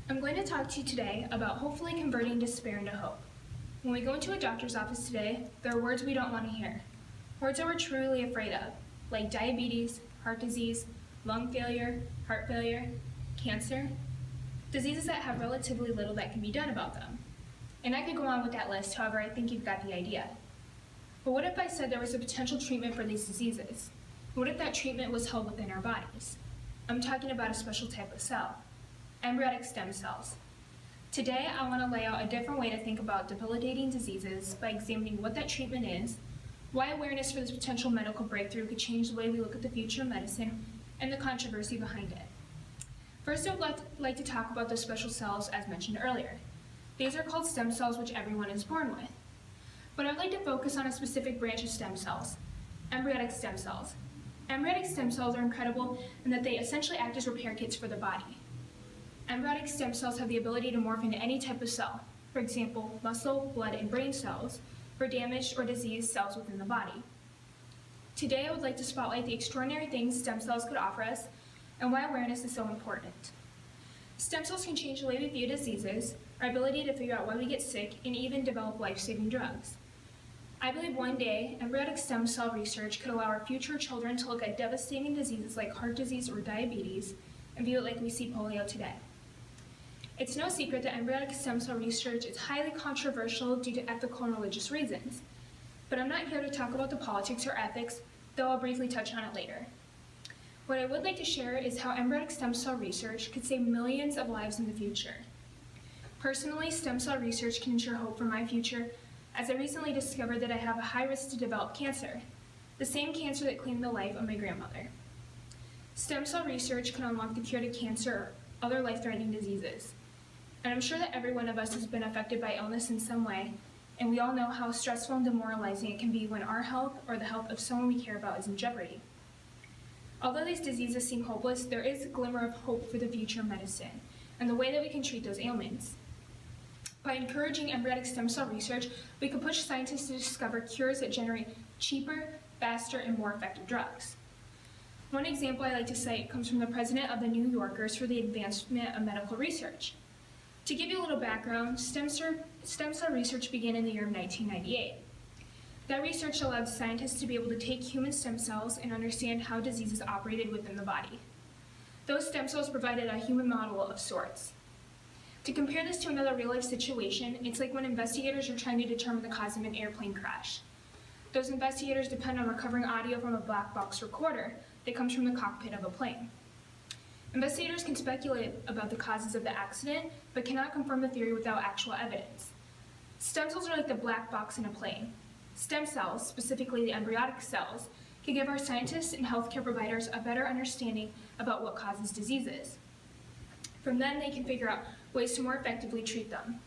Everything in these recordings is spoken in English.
I'm going to talk to you today about hopefully converting despair into hope. When we go into a doctor's office today, there are words we don't want to hear. Words that we're truly afraid of, like diabetes, heart disease, lung failure, heart failure, cancer, diseases that have relatively little that can be done about them. And I could go on with that list, however, I think you've got the idea. But what if I said there was a potential treatment for these diseases? What if that treatment was held within our bodies? I'm talking about a special type of cell, embryonic stem cells. Today, I want to lay out a different way to think about debilitating diseases by examining what that treatment is, why awareness for this potential medical breakthrough could change the way we look at the future of medicine, and the controversy behind it. First, I would like to talk about the special cells as mentioned earlier. These are called stem cells, which everyone is born with. But I'd like to focus on a specific branch of stem cells, embryonic stem cells. Embryonic stem cells are incredible in that they essentially act as repair kits for the body. Embryonic stem cells have the ability to morph into any type of cell, for example, muscle, blood, and brain cells, for damaged or diseased cells within the body. Today, I would like to spotlight the extraordinary things stem cells could offer us and why awareness is so important. Stem cells can change the way we view diseases, our ability to figure out why we get sick, and even develop life-saving drugs. I believe one day, embryonic stem cell research could allow our future children to look at devastating diseases like heart disease or diabetes and view it like we see polio today. It's no secret that embryonic stem cell research is highly controversial due to ethical and religious reasons. But I'm not here to talk about the politics or ethics, though I'll briefly touch on it later. What I would like to share is how embryonic stem cell research could save millions of lives in the future. Personally, stem cell research can ensure hope for my future, as I recently discovered that I have a high risk to develop cancer, the same cancer that claimed the life of my grandmother. Stem cell research can unlock the cure to cancer or other life-threatening diseases. And I'm sure that every one of us has been affected by illness in some way, and we all know how stressful and demoralizing it can be when our health or the health of someone we care about is in jeopardy. Although these diseases seem hopeless, there is a glimmer of hope for the future of medicine and the way that we can treat those ailments. By encouraging embryonic stem cell research, we can push scientists to discover cures that generate cheaper, faster, and more effective drugs. One example I like to cite comes from the president of the New Yorkers for the Advancement of Medical Research. To give you a little background, stem cell research began in the year of 1998. That research allowed scientists to be able to take human stem cells and understand how diseases operated within the body. Those stem cells provided a human model of sorts. To compare this to another real-life situation, it's like when investigators are trying to determine the cause of an airplane crash. Those investigators depend on recovering audio from a black box recorder that comes from the cockpit of a plane. Investigators can speculate about the causes of the accident, but cannot confirm the theory without actual evidence. Stem cells are like the black box in a plane. Stem cells, specifically the embryonic cells, can give our scientists and healthcare providers a better understanding about what causes diseases. From then, they can figure out ways to more effectively treat them.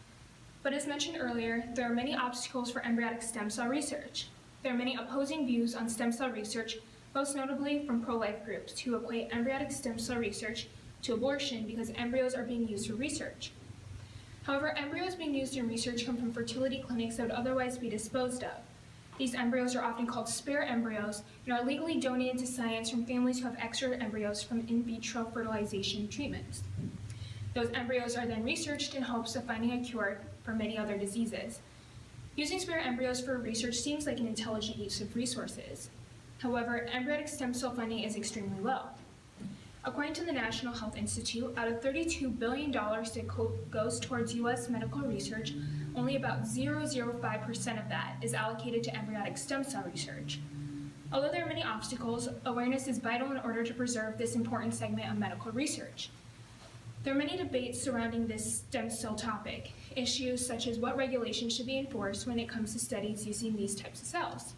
But as mentioned earlier, there are many obstacles for embryonic stem cell research. There are many opposing views on stem cell research, most notably from pro-life groups who equate embryonic stem cell research to abortion because embryos are being used for research. However, embryos being used in research come from fertility clinics that would otherwise be disposed of. These embryos are often called spare embryos and are legally donated to science from families who have extra embryos from in vitro fertilization treatments. Those embryos are then researched in hopes of finding a cure for many other diseases. Using spare embryos for research seems like an intelligent use of resources. However, embryonic stem cell funding is extremely low. According to the National Health Institute, out of $32 billion that goes towards U.S. medical research, only about 0.05% of that is allocated to embryonic stem cell research. Although there are many obstacles, awareness is vital in order to preserve this important segment of medical research. There are many debates surrounding this stem cell topic, issues such as what regulations should be enforced when it comes to studies using these types of cells.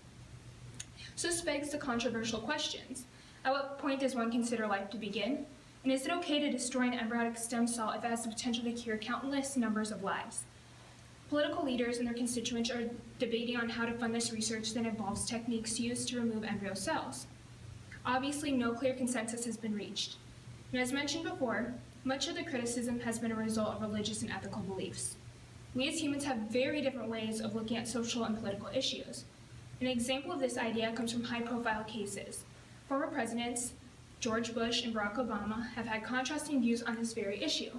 So this begs the controversial questions. At what point does one consider life to begin? And is it okay to destroy an embryonic stem cell if it has the potential to cure countless numbers of lives? Political leaders and their constituents are debating on how to fund this research that involves techniques used to remove embryo cells. Obviously, no clear consensus has been reached. And as mentioned before, much of the criticism has been a result of religious and ethical beliefs. We as humans have very different ways of looking at social and political issues. An example of this idea comes from high-profile cases. Former presidents George Bush and Barack Obama have had contrasting views on this very issue.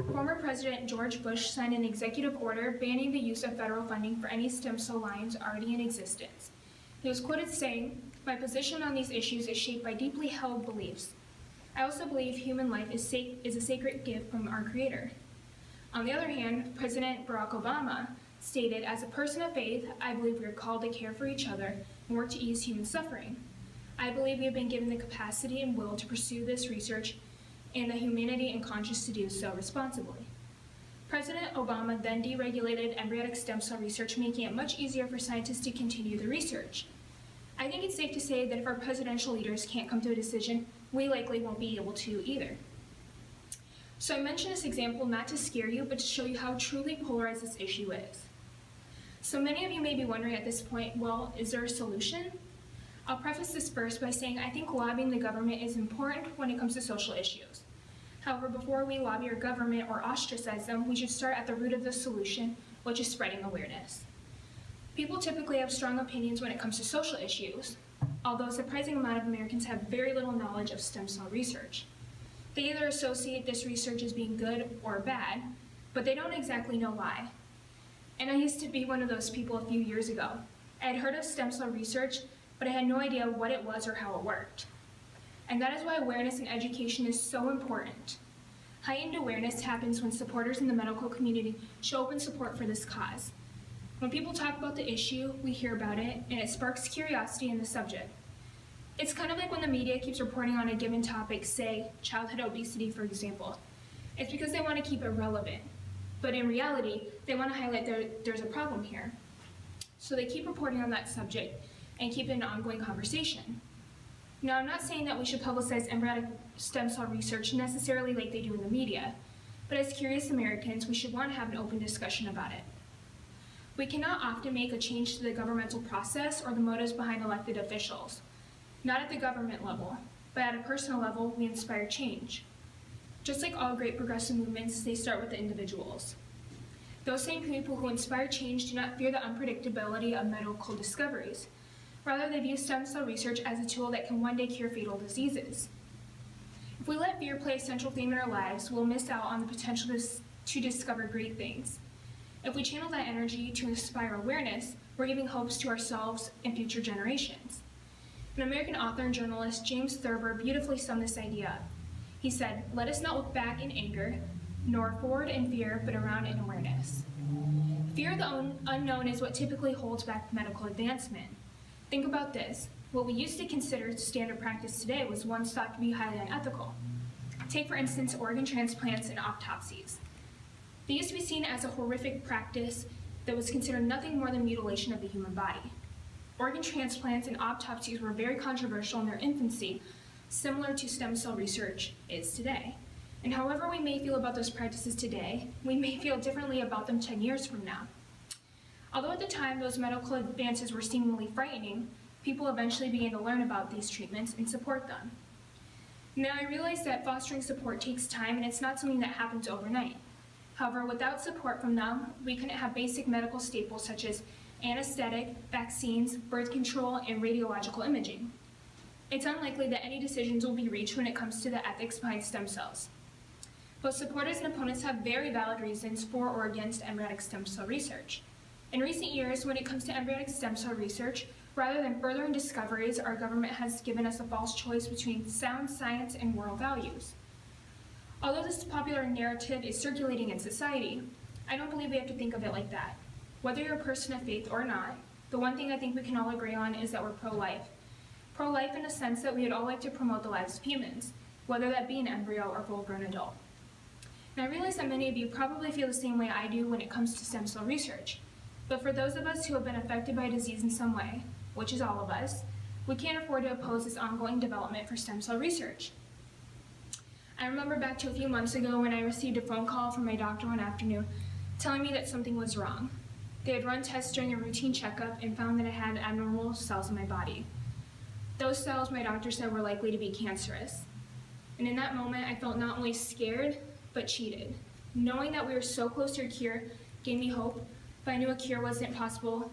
Former President George Bush signed an executive order banning the use of federal funding for any stem cell lines already in existence. He was quoted saying, "My position on these issues is shaped by deeply held beliefs. I also believe human life is a sacred gift from our Creator." On the other hand, President Barack Obama stated, "As a person of faith, I believe we are called to care for each other and work to ease human suffering. I believe we have been given the capacity and will to pursue this research and the humanity and conscience to do so responsibly." President Obama then deregulated embryonic stem cell research, making it much easier for scientists to continue the research. I think it's safe to say that if our presidential leaders can't come to a decision, we likely won't be able to either. So I mention this example not to scare you, but to show you how truly polarized this issue is. So many of you may be wondering at this point, well, is there a solution? I'll preface this first by saying I think lobbying the government is important when it comes to social issues. However, before we lobby our government or ostracize them, we should start at the root of the solution, which is spreading awareness. People typically have strong opinions when it comes to social issues, although a surprising amount of Americans have very little knowledge of stem cell research. They either associate this research as being good or bad, but they don't exactly know why. And I used to be one of those people a few years ago. I had heard of stem cell research, but I had no idea what it was or how it worked. And that is why awareness and education is so important. Heightened awareness happens when supporters in the medical community show open support for this cause. When people talk about the issue, we hear about it, and it sparks curiosity in the subject. It's kind of like when the media keeps reporting on a given topic, say childhood obesity, for example. It's because they want to keep it relevant. But in reality, they want to highlight there's a problem here. So they keep reporting on that subject and keep it an ongoing conversation. Now, I'm not saying that we should publicize embryonic stem cell research necessarily like they do in the media, but as curious Americans, we should want to have an open discussion about it. We cannot often make a change to the governmental process or the motives behind elected officials. Not at the government level, but at a personal level, we inspire change. Just like all great progressive movements, they start with the individuals. Those same people who inspire change do not fear the unpredictability of medical discoveries. Rather, they view stem cell research as a tool that can one day cure fatal diseases. If we let fear play a central theme in our lives, we'll miss out on the potential to discover great things. If we channel that energy to inspire awareness, we're giving hopes to ourselves and future generations. An American author and journalist, James Thurber, beautifully summed this idea up. He said, "Let us not look back in anger, nor forward in fear, but around in awareness." Fear of the unknown is what typically holds back medical advancement. Think about this. What we used to consider standard practice today was once thought to be highly unethical. Take, for instance, organ transplants and autopsies. They used to be seen as a horrific practice that was considered nothing more than mutilation of the human body. Organ transplants and autopsies were very controversial in their infancy, similar to stem cell research is today. And however we may feel about those practices today, we may feel differently about them 10 years from now. Although at the time those medical advances were seemingly frightening, people eventually began to learn about these treatments and support them. Now I realize that fostering support takes time and it's not something that happens overnight. However, without support from them, we couldn't have basic medical staples such as anesthetic, vaccines, birth control, and radiological imaging. It's unlikely that any decisions will be reached when it comes to the ethics behind stem cells. Both supporters and opponents have very valid reasons for or against embryonic stem cell research. In recent years, when it comes to embryonic stem cell research, rather than furthering discoveries, our government has given us a false choice between sound science and moral values. Although this popular narrative is circulating in society, I don't believe we have to think of it like that. Whether you're a person of faith or not, the one thing I think we can all agree on is that we're pro-life. Pro-life in the sense that we would all like to promote the lives of humans, whether that be an embryo or full-grown adult. And I realize that many of you probably feel the same way I do when it comes to stem cell research. But for those of us who have been affected by disease in some way, which is all of us, we can't afford to oppose this ongoing development for stem cell research. I remember back to a few months ago when I received a phone call from my doctor one afternoon telling me that something was wrong. They had run tests during a routine checkup and found that I had abnormal cells in my body. Those cells, my doctor said, were likely to be cancerous. And in that moment, I felt not only scared, but cheated. Knowing that we were so close to a cure gave me hope, but I knew a cure wasn't possible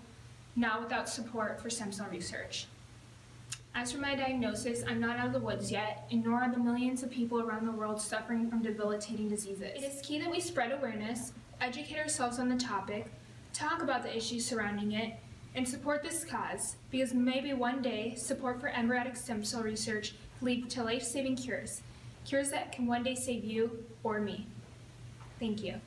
now without support for stem cell research. As for my diagnosis, I'm not out of the woods yet, and nor are the millions of people around the world suffering from debilitating diseases. It is key that we spread awareness, educate ourselves on the topic, talk about the issues surrounding it, and support this cause, because maybe one day support for embryonic stem cell research will lead to life-saving cures, cures that can one day save you or me. Thank you.